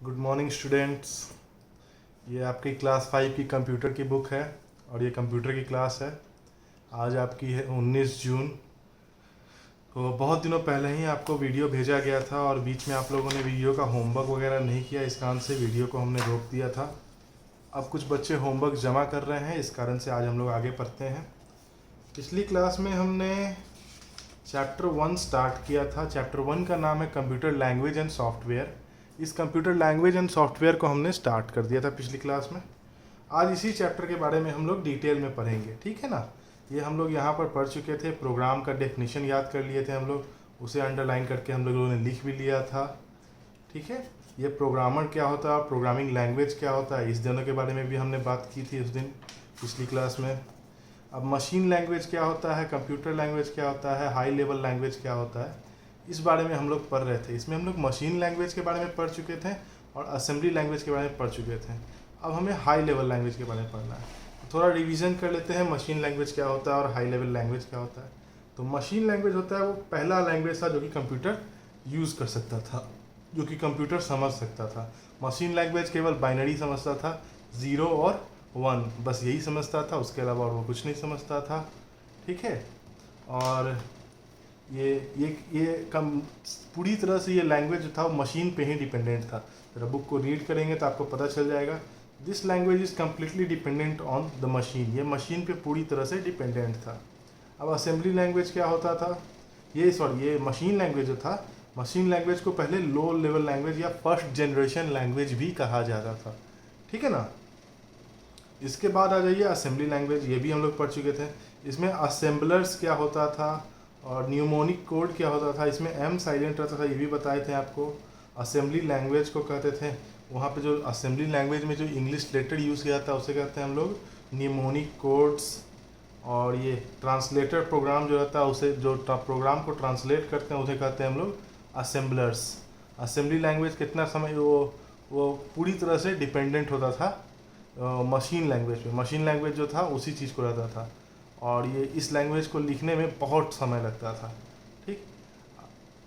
Good morning students. ये आपकी class 5 की कंप्यूटर की बुक है और ये कंप्यूटर की क्लास है। आज आपकी है 19 जून। तो बहुत दिनों पहले ही आपको वीडियो भेजा गया था और बीच में आप लोगों ने वीडियो का होमवर्क वगैरह नहीं किया, इस कारण से वीडियो को हमने रोक दिया था। अब कुछ बच्चे होमवर्क जमा कर रहे हैं, इस कारण से आज हम लोग आगे पढ़ते हैं। पिछली क्लास में हमने चैप्टर 1 स्टार्ट किया था। चैप्टर 1 का नाम है कंप्यूटर लैंग्वेज एंड सॉफ्टवेयर। इस कंप्यूटर लैंग्वेज एंड सॉफ्टवेयर को हमने स्टार्ट कर दिया था पिछली क्लास में। आज इसी चैप्टर के बारे में हम लोग डिटेल में पढ़ेंगे, ठीक है ना। ये हम लोग यहाँ पर पढ़ चुके थे। प्रोग्राम का डेफिनेशन याद कर लिए थे हम लोग, उसे अंडरलाइन करके हम लोगों ने लिख भी लिया था, ठीक है। ये प्रोग्रामर क्या होता है, प्रोग्रामिंग लैंग्वेज क्या होता है, इस दोनों के बारे में भी हमने बात की थी उस दिन पिछली क्लास में। अब मशीन लैंग्वेज क्या होता है, कंप्यूटर लैंग्वेज क्या होता है, हाई लेवल लैंग्वेज क्या होता है, इस बारे में हम लोग पढ़ रहे थे। इसमें हम लोग मशीन लैंग्वेज के बारे में पढ़ चुके थे और असेंबली लैंग्वेज के बारे में पढ़ चुके थे। अब हमें हाई लेवल लैंग्वेज के बारे में पढ़ना है। तो थोड़ा रिवीजन कर लेते हैं, मशीन लैंग्वेज क्या होता है और हाई लेवल लैंग्वेज क्या होता है। तो मशीन लैंग्वेज होता है वो पहला लैंग्वेज था जो कि कंप्यूटर यूज़ कर सकता था, जो कि कंप्यूटर समझ सकता था। मशीन लैंग्वेज केवल बाइनरी समझता था, 0 और 1, बस यही समझता था, उसके अलावा और वो कुछ नहीं समझता था, ठीक है। और ये कम पूरी तरह से ये लैंग्वेज जो था वो मशीन पे ही डिपेंडेंट था। जरा बुक को रीड करेंगे तो आपको पता चल जाएगा। This language is completely dependent on the machine. ये मशीन पे पूरी तरह से डिपेंडेंट था। अब असेंबली लैंग्वेज क्या होता था, ये मशीन लैंग्वेज जो था, मशीन लैंग्वेज को पहले लो लेवल लैंग्वेज या फर्स्ट जनरेशन लैंग्वेज भी कहा जाता था, ठीक है ना। इसके बाद आ जाइए असेंबली लैंग्वेज, ये भी हम लोग पढ़ चुके थे। इसमें असेंबलर्स क्या होता था और न्यूमोनिक कोड क्या होता था, इसमें एम साइलेंट रहता था, ये भी बताए थे आपको। असेंबली लैंग्वेज को कहते थे, वहाँ पे जो असेंबली लैंग्वेज में जो इंग्लिश लेटर यूज़ किया जाता है उसे कहते हैं हम लोग न्यूमोनिक कोड्स। और ये ट्रांसलेटर प्रोग्राम जो रहता है उसे, जो प्रोग्राम को ट्रांसलेट करते हैं उसे कहते हैं हम लोग असेंबलर्स। असेंबली लैंग्वेज कितना समय वो पूरी तरह से डिपेंडेंट होता था मशीन लैंग्वेज पे। मशीन लैंग्वेज जो था उसी चीज़ को रहता था और ये इस लैंग्वेज को लिखने में बहुत समय लगता था, ठीक।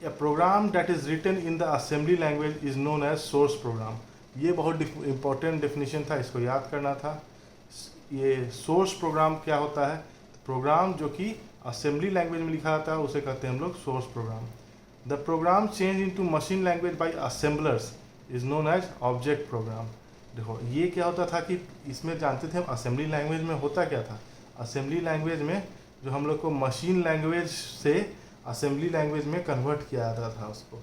A program that is written in the assembly language is known as source program. ये बहुत इंपॉर्टेंट डेफिनेशन था, इसको याद करना था। ये सोर्स प्रोग्राम क्या होता है, प्रोग्राम जो कि असेंबली लैंग्वेज में लिखा जाता है उसे कहते हैं हम लोग source program. The program change into machine language by assemblers is known as object program. देखो ये क्या होता था कि इसमें जानते थे हम असेंबली लैंग्वेज में होता क्या था। असेंबली लैंग्वेज में जो हम लोग को मशीन लैंग्वेज से असेंबली लैंग्वेज में कन्वर्ट किया जाता था उसको।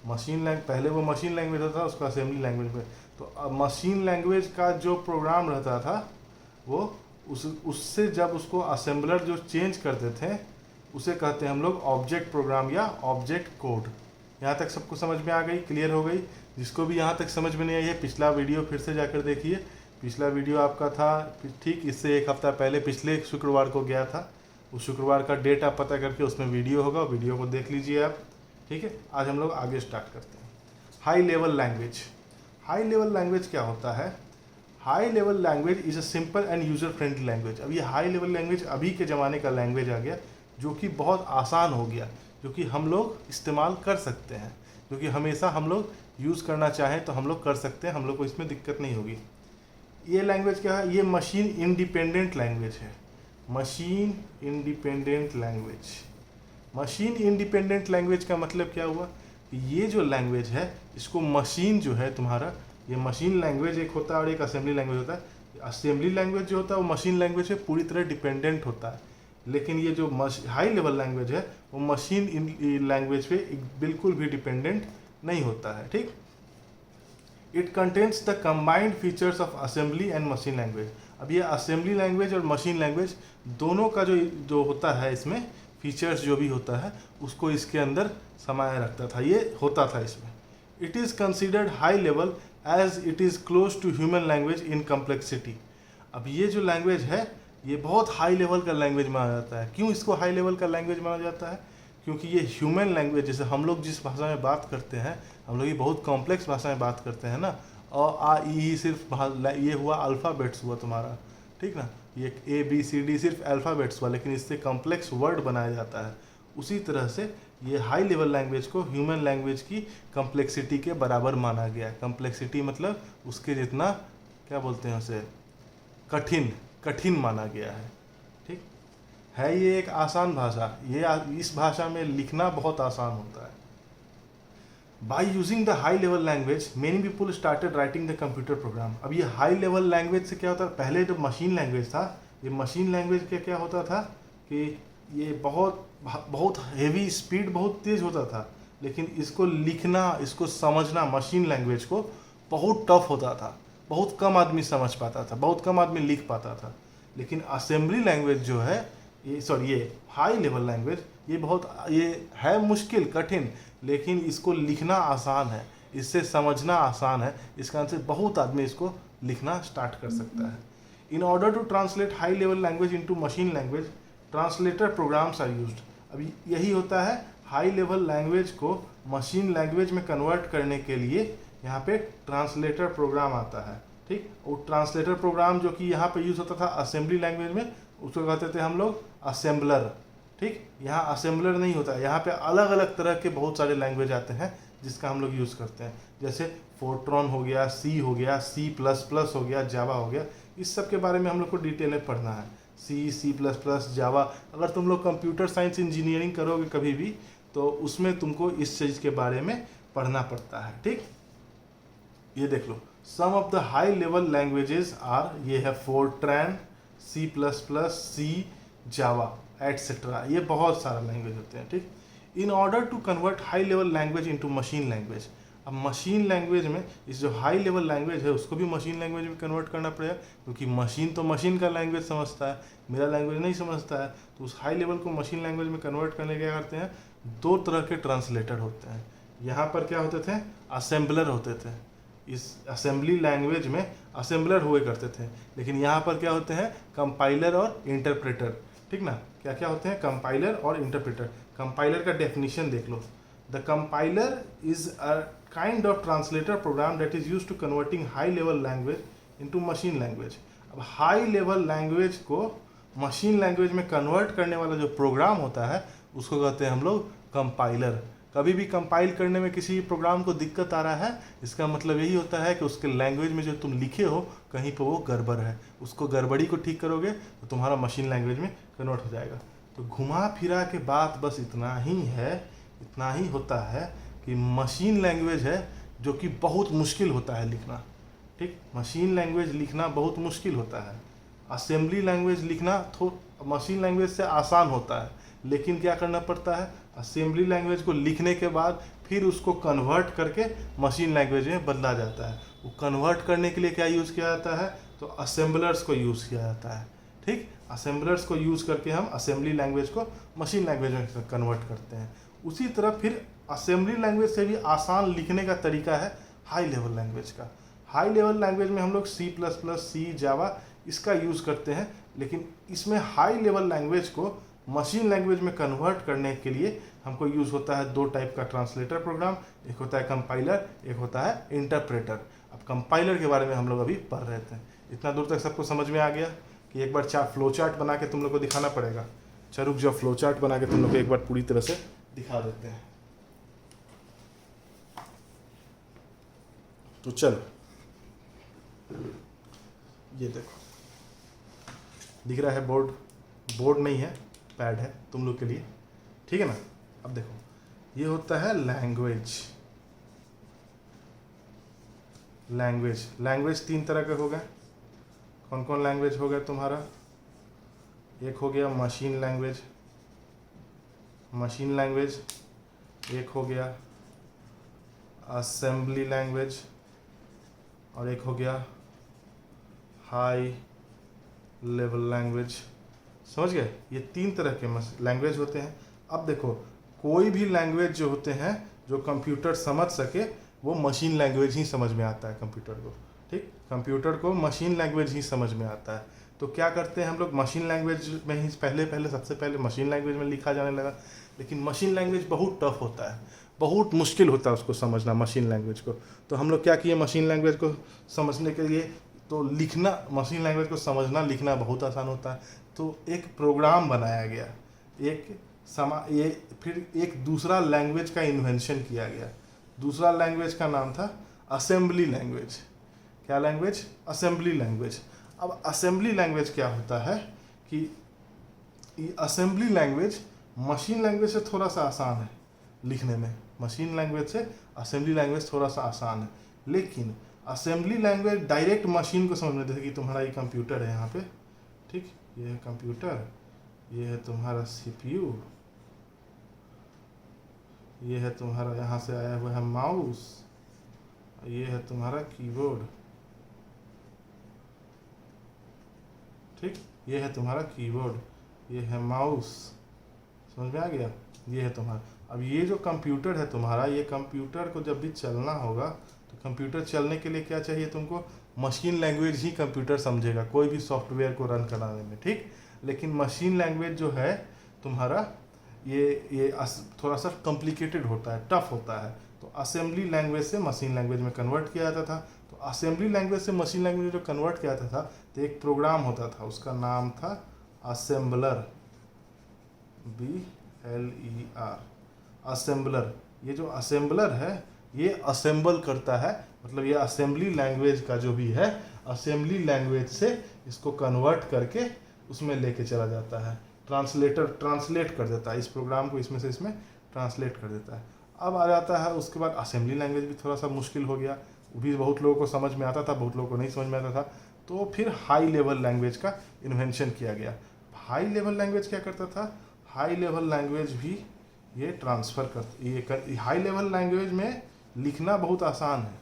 पहले वो मशीन लैंग्वेज होता था, उसको असेंबली लैंग्वेज में। तो मशीन लैंग्वेज का जो प्रोग्राम रहता था वो उससे जब उसको असेंबलर जो चेंज करते थे उसे कहते हैं हम लोग ऑब्जेक्ट प्रोग्राम या ऑब्जेक्ट कोड। यहाँ तक सबको समझ में आ गई, क्लियर हो गई। जिसको भी यहाँ तक समझ में नहीं आई है पिछला वीडियो फिर से जाकर देखिए। पिछला वीडियो आपका था ठीक इससे एक हफ्ता पहले, पिछले शुक्रवार को गया था। उस शुक्रवार का डेट आप पता करके उसमें वीडियो होगा, वीडियो को देख लीजिए आप, ठीक है। आज हम लोग आगे स्टार्ट करते हैं। High level language. High level language क्या होता है, high level language is a simple end user friendly language. अब ये हाई लेवल लैंग्वेज अभी के ज़माने का लैंग्वेज आ गया जो कि बहुत आसान हो गया, जो कि हम लोग इस्तेमाल कर सकते हैं, जो कि हमेशा हम लोग यूज़ करना चाहें तो हम लोग कर सकते हैं, हम लोग को इसमें दिक्कत नहीं होगी। ये लैंग्वेज क्या है, ये मशीन इंडिपेंडेंट लैंग्वेज है। Machine independent language. Machine independent language का मतलब क्या हुआ कि ये जो लैंग्वेज है इसको मशीन जो है तुम्हारा, ये मशीन लैंग्वेज एक होता है और एक असेंबली लैंग्वेज होता है। असेंबली लैंग्वेज जो होता है वो मशीन लैंग्वेज पे पूरी तरह डिपेंडेंट होता है, लेकिन ये जो हाई लेवल लैंग्वेज है वो मशीन लैंग्वेज पे बिल्कुल भी डिपेंडेंट नहीं होता है, ठीक। It contains the combined features of assembly and machine language. अब ये असेंबली लैंग्वेज और मशीन लैंग्वेज दोनों का जो होता है इसमें फीचर्स जो भी होता है उसको इसके अंदर समाये रखता था, ये होता था इसमें। It is considered high level as it is close to human language in complexity. अब ये जो लैंग्वेज है ये बहुत हाई लेवल का लैंग्वेज माना जाता है। क्यों इसको हाई लेवल का लैंग्वेज माना जाता है, क्योंकि ये ह्यूमन लैंग्वेज, जैसे हम लोग जिस भाषा में बात करते हैं, हम लोग ये बहुत कॉम्प्लेक्स भाषा में बात करते हैं ना। और आ ई सिर्फ ये हुआ अल्फ़ाबेट्स हुआ तुम्हारा, ठीक ना। ये A B C D सिर्फ अल्फ़ाबेट्स हुआ, लेकिन इससे कॉम्प्लेक्स वर्ड बनाया जाता है। उसी तरह से ये हाई लेवल लैंग्वेज को ह्यूमन लैंग्वेज की कम्प्लेक्सिटी के बराबर माना गया है। कम्प्लेक्सिटी मतलब उसके जितना, क्या बोलते हैं उसे, कठिन माना गया है। ठीक है, ये एक आसान भाषा, इस भाषा में लिखना बहुत आसान होता है। By using the high level language, many people started writing the computer program. अब ये हाई लेवल लैंग्वेज से क्या होता है, पहले जो मशीन लैंग्वेज था, ये मशीन लैंग्वेज का क्या होता था कि ये बहुत हेवी, स्पीड बहुत तेज होता था, लेकिन इसको लिखना, इसको समझना, मशीन लैंग्वेज को बहुत टफ होता था, बहुत कम आदमी समझ पाता था, बहुत कम आदमी लिख पाता था। लेकिन असेंबली लैंग्वेज जो है, ये हाई लेवल लैंग्वेज, ये है मुश्किल, कठिन, लेकिन इसको लिखना आसान है, इससे समझना आसान है, इस कारण से बहुत आदमी इसको लिखना स्टार्ट कर सकता है। In order to translate high level language into machine language, translator programs are used. अभी यही होता है, हाई लेवल लैंग्वेज को मशीन लैंग्वेज में कन्वर्ट करने के लिए यहाँ पे ट्रांसलेटर प्रोग्राम आता है। ठीक, और ट्रांसलेटर प्रोग्राम जो कि यहाँ पे यूज़ होता था असेंबली लैंग्वेज में, उसको कहते थे हम लोग असेंबलर। ठीक, यहाँ असेंबलर नहीं होता है, यहाँ पे अलग अलग तरह के बहुत सारे लैंग्वेज आते हैं जिसका हम लोग यूज़ करते हैं, जैसे फोर्ट्रॉन हो गया, सी हो गया, C++ हो गया, जावा हो गया। इस सब के बारे में हम लोग को डिटेल में पढ़ना है, C++, जावा। अगर तुम लोग कंप्यूटर साइंस इंजीनियरिंग करोगे कभी भी, तो उसमें तुमको इस चीज़ के बारे में पढ़ना पड़ता है। ठीक, ये देख लो, some of the high level languages are, ये है Fortran, C++, C, Java etcetera, ये बहुत सारा लैंग्वेज होते हैं। ठीक, in order to convert high level language into machine language, अब मशीन लैंग्वेज में इस जो हाई लेवल लैंग्वेज है उसको भी मशीन लैंग्वेज में कन्वर्ट करना पड़ेगा, क्योंकि मशीन तो मशीन का लैंग्वेज समझता है, मेरा लैंग्वेज नहीं समझता है। तो उस हाई लेवल को मशीन लैंग्वेज में कन्वर्ट करने के क्या करते हैं, दो तरह के ट्रांसलेटर होते हैं। यहाँ पर क्या होते थे, असेंबलर होते थे, इस असेंबली लैंग्वेज में असेंबलर हुए करते थे, लेकिन यहाँ पर क्या होते हैं, कंपाइलर और इंटरप्रेटर। ठीक ना, क्या क्या होते हैं, कंपाइलर और इंटरप्रेटर। कंपाइलर का डेफिनेशन देख लो, the compiler is a kind of translator program that is used to converting high level language into machine language. अब हाई लेवल लैंग्वेज को मशीन लैंग्वेज में कन्वर्ट करने वाला जो प्रोग्राम होता है उसको कहते हैं हम लोग कंपाइलर। कभी भी कंपाइल करने में किसी प्रोग्राम को दिक्कत आ रहा है, इसका मतलब यही होता है कि उसके लैंग्वेज में जो तुम लिखे हो कहीं पर वो गड़बड़ है, उसको गड़बड़ी को ठीक करोगे तो तुम्हारा मशीन लैंग्वेज में कन्वर्ट हो जाएगा। तो घुमा फिरा के बात बस इतना ही है, इतना ही होता है कि मशीन लैंग्वेज है जो कि बहुत मुश्किल होता है लिखना। ठीक, मशीन लैंग्वेज लिखना बहुत मुश्किल होता है। असेंबली लैंग्वेज लिखना तो मशीन लैंग्वेज से आसान होता है, लेकिन क्या करना पड़ता है, असेंबली लैंग्वेज को लिखने के बाद फिर उसको कन्वर्ट करके मशीन लैंग्वेज में बदला जाता है। वो कन्वर्ट करने के लिए क्या यूज़ किया जाता है, तो असेंबलर्स को यूज़ किया जाता है। ठीक, असेंबलर्स को यूज़ करके हम असेंबली लैंग्वेज को मशीन लैंग्वेज में कन्वर्ट करते हैं। उसी तरह फिर असेंबली लैंग्वेज से भी आसान लिखने का तरीका है हाई लेवल लैंग्वेज का। हाई लेवल लैंग्वेज में हम लोग C++, सी, जावा इसका यूज़ करते हैं, लेकिन इसमें हाई लेवल लैंग्वेज को मशीन लैंग्वेज में कन्वर्ट करने के लिए हमको यूज़ होता है दो टाइप का ट्रांसलेटर प्रोग्राम, एक होता है कंपाइलर, एक होता है इंटरप्रेटर। अब कंपाइलर के बारे में हम लोग अभी पढ़ रहे थे। इतना दूर तक सबको समझ में आ गया कि एक बार फ्लो चार्ट बना के तुम लोग को दिखाना पड़ेगा। चल रुक जाओ, फ्लो चार्ट बना के तुम लोग को एक बार पूरी तरह से दिखा देते हैं। तो चलो, ये देखो, दिख रहा है बोर्ड, बोर्ड नहीं है, पैड है तुम लोग के लिए, ठीक है ना। अब देखो, ये होता है लैंग्वेज। लैंग्वेज तीन तरह के हो गए। कौन कौन लैंग्वेज हो गया तुम्हारा, एक हो गया मशीन लैंग्वेज, एक हो गया असेंबली लैंग्वेज, और एक हो गया हाई लेवल लैंग्वेज। समझ गए, ये तीन तरह के लैंग्वेज होते हैं। अब देखो, कोई भी लैंग्वेज जो होते हैं जो कंप्यूटर समझ सके वो मशीन लैंग्वेज ही समझ में आता है कंप्यूटर को। ठीक, कंप्यूटर को मशीन लैंग्वेज ही समझ में आता है। तो क्या करते हैं हम लोग, मशीन लैंग्वेज में ही सबसे पहले मशीन लैंग्वेज में लिखा जाने लगा। लेकिन मशीन लैंग्वेज बहुत टफ होता है, बहुत मुश्किल होता है उसको समझना मशीन लैंग्वेज को। तो हम लोग क्या किए, मशीन लैंग्वेज को समझने के लिए तो लिखना, मशीन लैंग्वेज को समझना लिखना बहुत आसान होता है, तो एक प्रोग्राम बनाया गया, एक ये फिर एक दूसरा लैंग्वेज का इन्वेंशन किया गया। दूसरा लैंग्वेज का नाम था असेंबली लैंग्वेज। क्या लैंग्वेज? Assembly language. अब असेंबली लैंग्वेज क्या होता है कि असेंबली लैंग्वेज मशीन लैंग्वेज से थोड़ा सा आसान है लिखने में। मशीन लैंग्वेज से असेंबली लैंग्वेज थोड़ा सा आसान है, लेकिन असेंबली लैंग्वेज डायरेक्ट मशीन को समझ में, जैसे कि तुम्हारा ये कंप्यूटर है यहाँ पे, ठीक, ये है कंप्यूटर, ये है तुम्हारा सीपीयू, ये है तुम्हारा यहाँ से आया हुआ है माउस, ये है तुम्हारा कीबोर्ड, ठीक, ये है तुम्हारा कीबोर्ड, ये है माउस, समझ में आ गया, ये है तुम्हारा। अब ये जो कंप्यूटर है तुम्हारा, ये कंप्यूटर को जब भी चलना होगा तो कंप्यूटर चलने के लिए क्या चाहिए तुमको? मशीन लैंग्वेज ही कंप्यूटर समझेगा कोई भी सॉफ्टवेयर को रन कराने में, ठीक। लेकिन मशीन लैंग्वेज जो है तुम्हारा ये थोड़ा सा कॉम्प्लिकेटेड होता है, टफ होता है, तो असेंबली लैंग्वेज से मशीन लैंग्वेज में कन्वर्ट किया जाता था। तो असेंबली लैंग्वेज से मशीन लैंग्वेज में जो कन्वर्ट किया जाता था तो एक प्रोग्राम होता था, उसका नाम था असेंबलर, BLER, असेंबलर। ये जो असेंबलर है ये असेंबल करता है, मतलब ये असेंबली लैंग्वेज का जो भी है, असेंबली लैंग्वेज से इसको कन्वर्ट करके उसमें लेके चला जाता है। ट्रांसलेट कर देता है इस प्रोग्राम को, इसमें से इसमें ट्रांसलेट कर देता है। अब आ जाता है उसके बाद असेंबली लैंग्वेज भी थोड़ा सा मुश्किल हो गया, वो भी बहुत लोगों को समझ में आता था, बहुत लोगों को नहीं समझ में आता था। तो फिर हाई लेवल लैंग्वेज का इन्वेंशन किया गया। हाई लेवल लैंग्वेज क्या करता था? हाई लेवल लैंग्वेज भी ये ट्रांसफ़र कर, ये हाई लेवल लैंग्वेज में लिखना बहुत आसान है,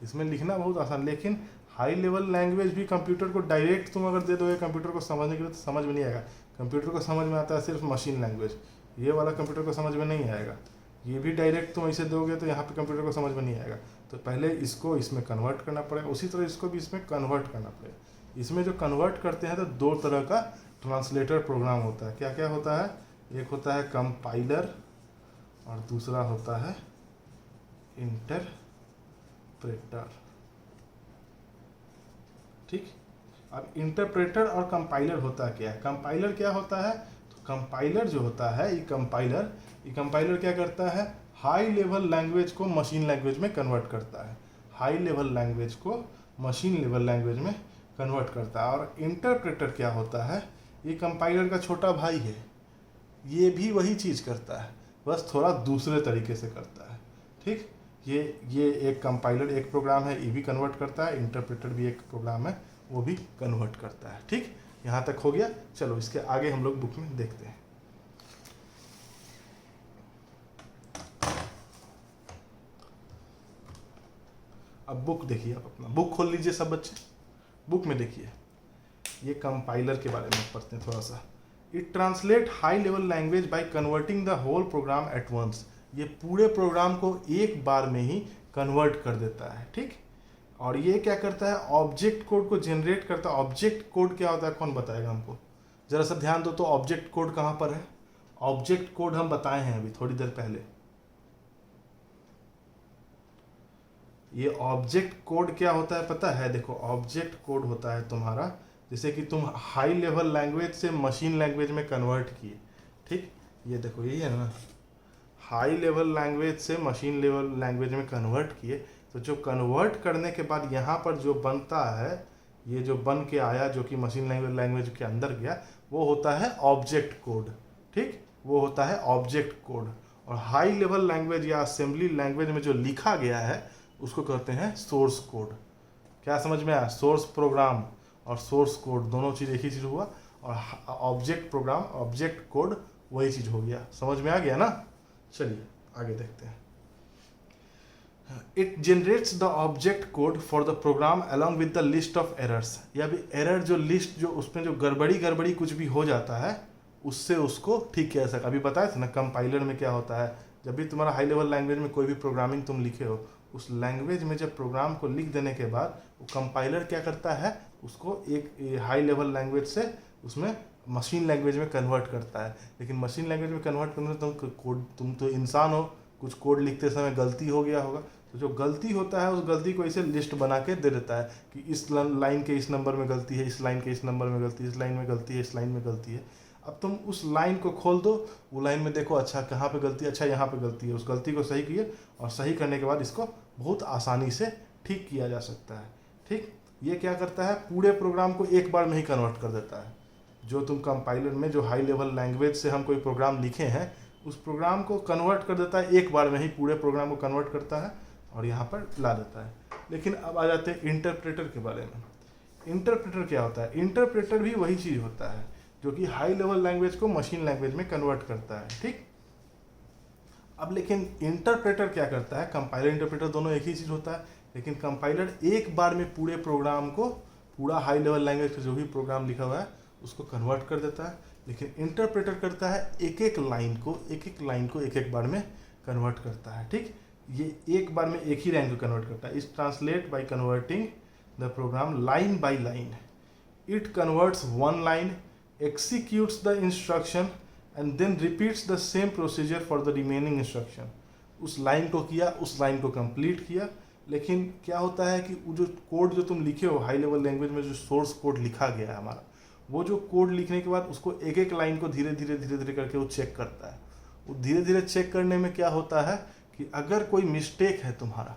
इसमें लिखना बहुत आसान, लेकिन हाई लेवल लैंग्वेज भी कंप्यूटर को डायरेक्ट तुम अगर दे दोगे कंप्यूटर को समझने के लिए तो समझ में नहीं आएगा। कंप्यूटर को समझ में आता है सिर्फ मशीन लैंग्वेज, ये वाला कंप्यूटर को समझ में नहीं आएगा। ये भी डायरेक्ट तुम ऐसे दोगे तो यहाँ पे कंप्यूटर को समझ में नहीं आएगा। तो पहले इसको इसमें कन्वर्ट करना पड़ेगा, उसी तरह इसको भी इसमें कन्वर्ट करना पड़ेगा। इसमें जो कन्वर्ट करते हैं तो दो तरह का ट्रांसलेटर प्रोग्राम होता है। क्या क्या होता है? एक होता है कंपाइलर और दूसरा होता है इंटरप्रेटर, ठीक। अब इंटरप्रेटर और कंपाइलर होता क्या है? कंपाइलर क्या होता है? तो कंपाइलर जो होता है, ये कंपाइलर क्या करता है? हाई लेवल लैंग्वेज को मशीन लैंग्वेज में कन्वर्ट करता है, हाई लेवल लैंग्वेज को मशीन लेवल लैंग्वेज में कन्वर्ट करता है। और इंटरप्रेटर क्या होता है? ये कंपाइलर का छोटा भाई है, ये भी वही चीज़ करता है, बस थोड़ा दूसरे तरीके से करता है, ठीक। ये एक कंपाइलर एक प्रोग्राम है, ये भी कन्वर्ट करता है, इंटरप्रेटर भी एक प्रोग्राम है, वो भी कन्वर्ट करता है, ठीक। यहाँ तक हो गया। चलो इसके आगे हम लोग बुक में देखते हैं। अब बुक देखिए, आप अपना बुक खोल लीजिए सब बच्चे, बुक में देखिए, ये कंपाइलर के बारे में पढ़ते हैं थोड़ा सा। It translate high level language by converting the whole program at once. ये पूरे प्रोग्राम को एक बार में ही कन्वर्ट कर देता है, ठीक। और ये क्या करता है? ऑब्जेक्ट कोड को जनरेट करता है। ऑब्जेक्ट कोड क्या होता है कौन बताएगा हमको? जरा सा ध्यान दो तो, ऑब्जेक्ट कोड कहाँ पर है? ऑब्जेक्ट कोड हम बताए हैं अभी थोड़ी देर पहले। ये ऑब्जेक्ट कोड क्या होता है पता है? देखो ऑब्जेक्ट कोड होता है तुम्हारा, जैसे कि तुम हाई लेवल लैंग्वेज से मशीन लैंग्वेज में कन्वर्ट किए, ठीक। ये देखो यही है ना, हाई लेवल लैंग्वेज से मशीन लेवल लैंग्वेज में कन्वर्ट किए, तो जो कन्वर्ट करने के बाद यहाँ पर जो बनता है, ये जो बन के आया जो कि मशीन लैंग्वेज के अंदर गया, वो होता है ऑब्जेक्ट कोड, ठीक। वो होता है ऑब्जेक्ट कोड। और हाई लेवल लैंग्वेज या असेंबली लैंग्वेज में जो लिखा गया है उसको कहते हैं सोर्स कोड। क्या समझ में आया? सोर्स प्रोग्राम और सोर्स कोड दोनों चीज़ एक ही चीज़ हुआ, और ऑब्जेक्ट प्रोग्राम ऑब्जेक्ट कोड वही चीज़ हो गया। समझ में आ गया ना? चलिए आगे देखते हैं। It generates the object code for the program along with the list of errors. या भी एरर जो लिस्ट, जो उसमें जो गड़बड़ी कुछ भी हो जाता है, उससे उसको ठीक किया जा सकता। अभी बताया था ना कंपाइलर में क्या होता है, जब भी तुम्हारा हाई लेवल लैंग्वेज में कोई भी प्रोग्रामिंग तुम लिखे हो, उस लैंग्वेज में जब प्रोग्राम को लिख देने के बाद वो कंपाइलर क्या करता है, उसको एक हाई लेवल लैंग्वेज से उसमें मशीन लैंग्वेज में कन्वर्ट करता है। लेकिन मशीन लैंग्वेज में कन्वर्ट करने से तुम तो इंसान हो, कुछ कोड लिखते समय गलती हो गया होगा, तो जो गलती होता है उस गलती को ऐसे लिस्ट बना के दे देता है कि इस लाइन के इस नंबर में गलती है, इस लाइन के इस नंबर में गलती है, इस लाइन में गलती है, इस लाइन में गलती है। अब तुम उस लाइन को खोल दो, वो लाइन में देखो अच्छा कहाँ पे गलती है, अच्छा यहाँ पे गलती है, उस गलती को सही किए और सही करने के बाद इसको बहुत आसानी से ठीक किया जा सकता है। ठीक, ये क्या करता है, पूरे प्रोग्राम को एक बार में ही कन्वर्ट कर देता है। जो तुम कंपाइलर में जो हाई लेवल लैंग्वेज से हम कोई प्रोग्राम लिखे हैं, उस प्रोग्राम को कन्वर्ट कर देता है, एक बार में ही पूरे प्रोग्राम को कन्वर्ट करता है और यहाँ पर ला देता है। लेकिन अब आ जाते हैं इंटरप्रेटर के बारे में। इंटरप्रेटर क्या होता है? इंटरप्रेटर भी वही चीज़ होता है जो कि हाई लेवल लैंग्वेज को मशीन लैंग्वेज में कन्वर्ट करता है। ठीक, अब लेकिन इंटरप्रेटर क्या करता है, कंपाइलर इंटरप्रेटर दोनों एक ही चीज़ होता है, लेकिन कंपाइलर एक बार में पूरे प्रोग्राम को, पूरा हाई लेवल लैंग्वेज का जो भी प्रोग्राम लिखा हुआ है उसको कन्वर्ट कर देता है। लेकिन इंटरप्रेटर करता है एक एक लाइन को एक एक बार में कन्वर्ट करता है। ठीक, ये एक बार में एक ही लाइन को कन्वर्ट करता है। इस translate bye converting the program line by line, it converts one line, executes the instruction and then repeats the same procedure for the remaining instruction। उस लाइन को किया, उस लाइन को कंप्लीट किया। लेकिन क्या होता है कि वो जो कोड जो तुम लिखे हो हाई लेवल लैंग्वेज में, जो सोर्स कोड लिखा गया है हमारा, वो जो कोड लिखने के बाद उसको एक एक लाइन को धीरे धीरे करके वो चेक करता है। वो धीरे धीरे चेक करने में क्या होता है कि अगर कोई मिस्टेक है तुम्हारा,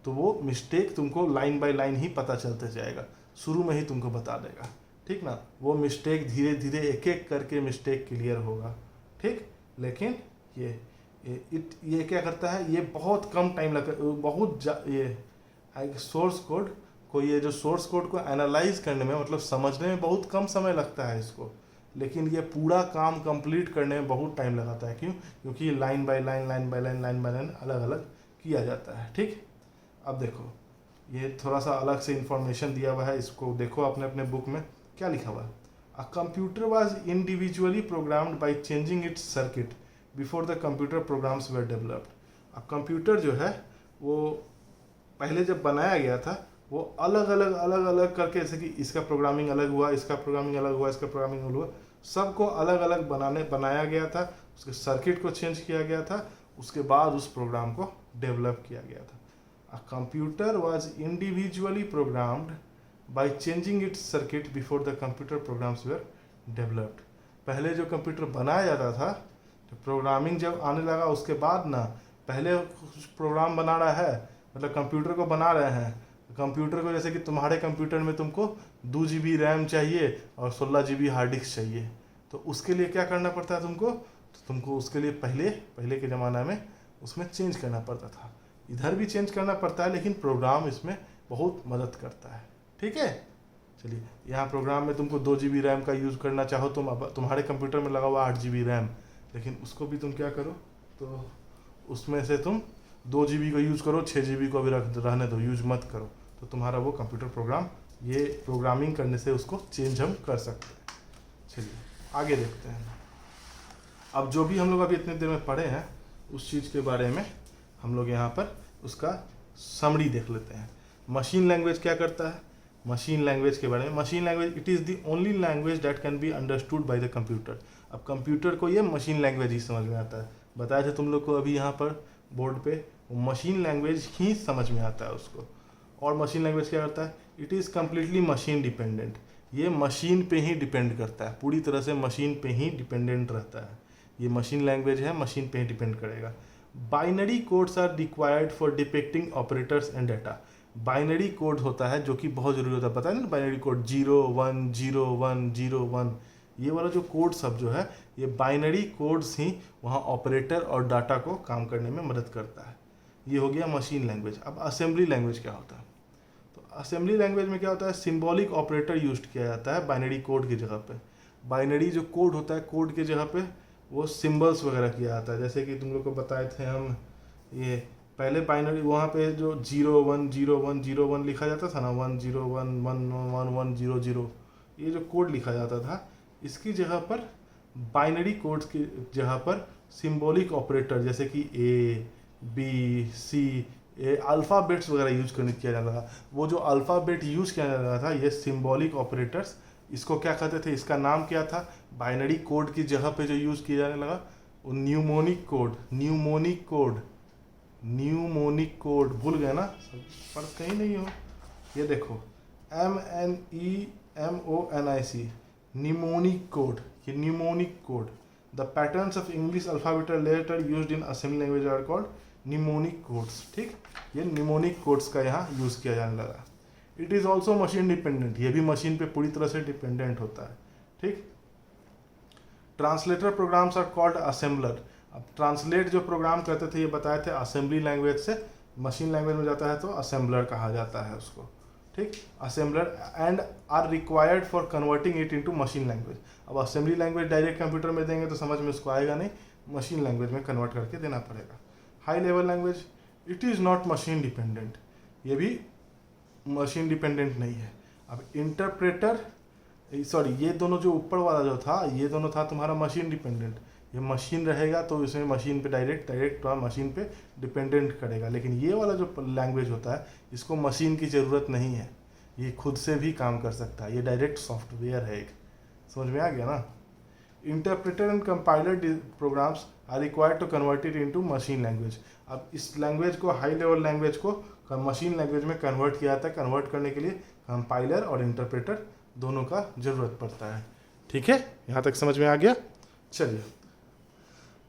तो वो मिस्टेक तुमको लाइन बाय लाइन ही पता चलते जाएगा, शुरू में ही तुमको बता देगा। ठीक ना, वो मिस्टेक धीरे धीरे एक एक करके मिस्टेक क्लियर होगा। ठीक, लेकिन ये क्या करता है, ये बहुत कम टाइम लगता है। ये सोर्स कोड को, ये जो सोर्स कोड को एनालाइज करने में, मतलब समझने में बहुत कम समय लगता है इसको, लेकिन ये पूरा काम कंप्लीट करने में बहुत टाइम लगाता है। क्यों? क्योंकि ये लाइन बाय लाइन अलग अलग किया जाता है। ठीक, अब देखो ये थोड़ा सा अलग से इंफॉर्मेशन दिया हुआ है, इसको देखो अपने अपने बुक में क्या लिखा हुआ है। A computer was individually programmed by changing it's circuit before the computer programs were developed. अब कंप्यूटर जो है वो पहले जब बनाया गया था, वो अलग अलग करके, जैसे कि इसका प्रोग्रामिंग अलग हुआ, इसका प्रोग्रामिंग अलग हुआ, इसका प्रोग्रामिंग अलग हुआ, सबको अलग अलग बनाया गया था, उसके सर्किट को चेंज किया गया था, उसके बाद उस प्रोग्राम को डेवलप किया गया था। A computer was individually programmed by changing its circuit before the computer programs were developed। पहले जो कंप्यूटर बनाया जाता था, तो प्रोग्रामिंग जब आने लगा उसके बाद ना, पहले कुछ प्रोग्राम बना रहा है, मतलब कंप्यूटर को बना रहे हैं, कंप्यूटर को, जैसे कि तुम्हारे कंप्यूटर में तुमको 2 GB रैम चाहिए और 16 GB हार्ड डिस्क चाहिए, तो उसके लिए क्या करना पड़ता है तुमको, तो तुमको उसके लिए पहले के ज़माना में उसमें चेंज करना पड़ता था। इधर भी चेंज करना पड़ता है, लेकिन प्रोग्राम इसमें बहुत मदद करता है। ठीक है, चलिए यहाँ प्रोग्राम में तुमको 2 GB रैम का यूज़ करना चाहो तुम, अब तुम्हारे कंप्यूटर में लगा हुआ 8 GB रैम, लेकिन उसको भी तुम क्या करो, तो उसमें से तुम 2 GB को यूज़ करो, 6 GB को भी रहने दो, यूज मत करो, तो तुम्हारा वो कंप्यूटर प्रोग्राम, ये प्रोग्रामिंग करने से उसको चेंज हम कर सकते हैं। चलिए आगे देखते हैं। अब जो भी हम लोग अभी इतने देर में पढ़े हैं उस चीज़ के बारे में हम लोग यहाँ पर उसका समरी देख लेते हैं। मशीन लैंग्वेज क्या करता है, मशीन लैंग्वेज के बारे में। Machine language, it is the only language that can be understood by the computer. अब कंप्यूटर को ये मशीन लैंग्वेज ही समझ में आता है। बताया था तुम लोग को अभी यहाँ पर बोर्ड पे, मशीन लैंग्वेज ही समझ में आता है उसको। और मशीन लैंग्वेज क्या करता है, it is completely machine dependent. ये मशीन पे ही डिपेंड करता है, पूरी तरह से मशीन पे ही डिपेंडेंट रहता है। ये मशीन लैंग्वेज है, मशीन पे ही डिपेंड करेगा। Binary codes are required for depicting operators and data. Binary code होता है जो कि बहुत ज़रूरी होता है, पता है ना, बाइनरी कोड 0 1 0 1 0 1, ये वाला जो कोड सब जो है, ये बाइनरी कोड्स ही वहाँ ऑपरेटर और डाटा को काम करने में मदद करता है। ये हो गया मशीन लैंग्वेज। अब असेंबली लैंग्वेज क्या होता है, तो असेंबली लैंग्वेज में क्या होता है, सिंबॉलिक ऑपरेटर यूज किया जाता है बाइनरी कोड की जगह पे। बाइनरी जो कोड होता है, कोड की जगह पे वो सिम्बल्स वगैरह किया जाता है। जैसे कि तुम लोग को बताए थे हम, ये पहले बाइनरी वहाँ पे जो 0 1 0 1 0 1 लिखा जाता था ना, 1 0 1 1 1 1 0 0, ये जो कोड लिखा जाता था, इसकी जगह पर बाइनरी कोड्स की जगह पर सिंबॉलिक ऑपरेटर जैसे कि A B C अल्फ़ाबेट्स वगैरह यूज करने किया जाता था। वो जो अल्फ़ाबेट यूज किया जाता था, ये सिंबॉलिक ऑपरेटर्स, इसको क्या कहते थे, इसका नाम क्या था, बाइनरी कोड की जगह पे जो यूज किया जाने लगा वो न्यूमोनिक कोड। न्यूमोनिक कोड भूल गए ना, पढ़ कहीं नहीं हो। ये देखो NEMONIC, न्यूमोनिक कोड, ये mnemonic code. The patterns of English alphabetical letter used in assembly language are called mnemonic codes. ठीक, ये न्यूमोनिक कोड्स का यहाँ यूज़ किया जाने लगा। It is also machine dependent, ये भी मशीन पे पूरी तरह से डिपेंडेंट होता है। ठीक, translator programs are called assembler. अब ट्रांसलेट जो प्रोग्राम करते थे ये बताए थे असेंबली लैंग्वेज से मशीन लैंग्वेज में जाता है तो असेंबलर कहा जाता है उसको। ठीक, assembler and are required for converting it into machine language. अब असेंबली लैंग्वेज डायरेक्ट कंप्यूटर में देंगे तो समझ में उसको आएगा नहीं, मशीन लैंग्वेज में कन्वर्ट करके देना पड़ेगा। High level language, it is not machine dependent, ये भी मशीन डिपेंडेंट नहीं है। अब इंटरप्रेटर, सॉरी ये दोनों जो ऊपर वाला जो था ये दोनों था तुम्हारा मशीन डिपेंडेंट। ये मशीन रहेगा तो इसमें मशीन पे डायरेक्ट मशीन पे डिपेंडेंट करेगा, लेकिन ये वाला जो लैंग्वेज होता है इसको मशीन की ज़रूरत नहीं है, ये खुद से भी काम कर सकता है, ये डायरेक्ट सॉफ्टवेयर है एक। समझ में आ गया ना। Interpreter and compiler programs are required to convert it into machine language. अब इस लैंग्वेज को, हाई लेवल लैंग्वेज को मशीन लैंग्वेज में कन्वर्ट किया जाता है। कन्वर्ट करने के लिए कंपाइलर और इंटरप्रेटर दोनों का ज़रूरत पड़ता है। ठीक है, यहाँ तक समझ में आ गया। चलिए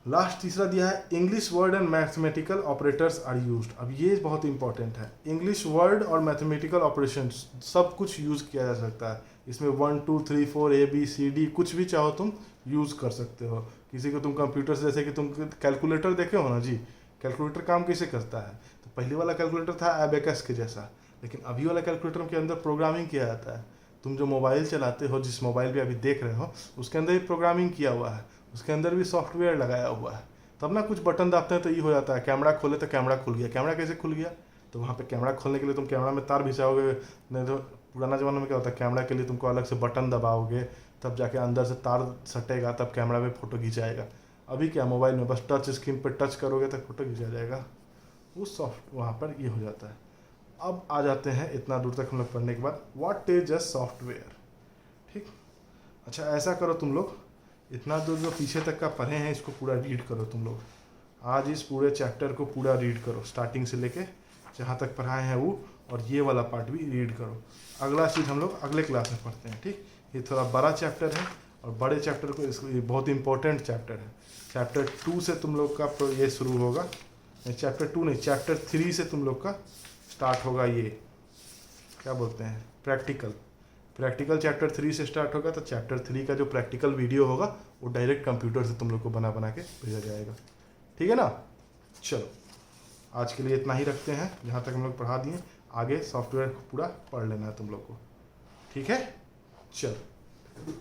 लास्ट तीसरा दिया है, English word and mathematical operators are used. अब ये बहुत इंपॉर्टेंट है। इंग्लिश वर्ड और मैथमेटिकल ऑपरेशंस सब कुछ यूज़ किया जा सकता है इसमें। 1 2 3 4 ABCD कुछ भी चाहो तुम यूज़ कर सकते हो। किसी को तुम कंप्यूटर से, जैसे कि तुम कैलकुलेटर देखे हो ना जी, कैलकुलेटर काम कैसे करता है, तो पहले वाला कैलकुलेटर था एबेकस के जैसा, लेकिन अभी वाला कैलकुलेटर के अंदर प्रोग्रामिंग किया जाता है। तुम जो मोबाइल चलाते हो, जिस मोबाइल पे अभी देख रहे हो, उसके अंदर भी प्रोग्रामिंग किया हुआ है, उसके अंदर भी सॉफ्टवेयर लगाया हुआ है। तब ना कुछ बटन दाबते हैं तो ये हो जाता है, कैमरा खोले तो कैमरा खुल गया। कैमरा कैसे खुल गया, तो वहाँ पे कैमरा खोलने के लिए तुम कैमरा में तार घिसाओगे, नहीं तो पुराना ज़माने में क्या होता है, कैमरा के लिए तुमको अलग से बटन दबाओगे तब जाके अंदर से तार सटेगा, तब कैमरा में फ़ोटो खींचाएगा। अभी क्या, मोबाइल में बस टच स्क्रीन पर टच करोगे तो फोटो खींचा जाएगा, उस सॉफ्ट वहाँ पर ये हो जाता है। अब आ जाते हैं इतना दूर तक हम लोग पढ़ने के बाद, व्हाट इज अ सॉफ्टवेयर। ठीक, अच्छा ऐसा करो तुम लोग, इतना दूर जो पीछे तक का पढ़े हैं इसको पूरा रीड करो तुम लोग। आज इस पूरे चैप्टर को पूरा रीड करो, स्टार्टिंग से लेके जहाँ तक पढ़ाए हैं वो, और ये वाला पार्ट भी रीड करो। अगला चीज़ हम लोग अगले क्लास में पढ़ते हैं। ठीक, ये थोड़ा बड़ा चैप्टर है और बड़े चैप्टर को इसको, ये बहुत इंपॉर्टेंट चैप्टर है। चैप्टर 2 से तुम लोग का ये शुरू होगा, चैप्टर 2 नहीं, चैप्टर 3 से तुम लोग का स्टार्ट होगा। ये क्या बोलते हैं, प्रैक्टिकल चैप्टर 3 से स्टार्ट होगा। तो चैप्टर 3 का जो प्रैक्टिकल वीडियो होगा वो डायरेक्ट कंप्यूटर से तुम लोग को बना के भेजा जाएगा। ठीक है ना। चलो आज के लिए इतना ही रखते हैं, जहाँ तक हम लोग पढ़ा दिए। आगे सॉफ्टवेयर को पूरा पढ़ लेना है तुम लोग को। ठीक है, चलो।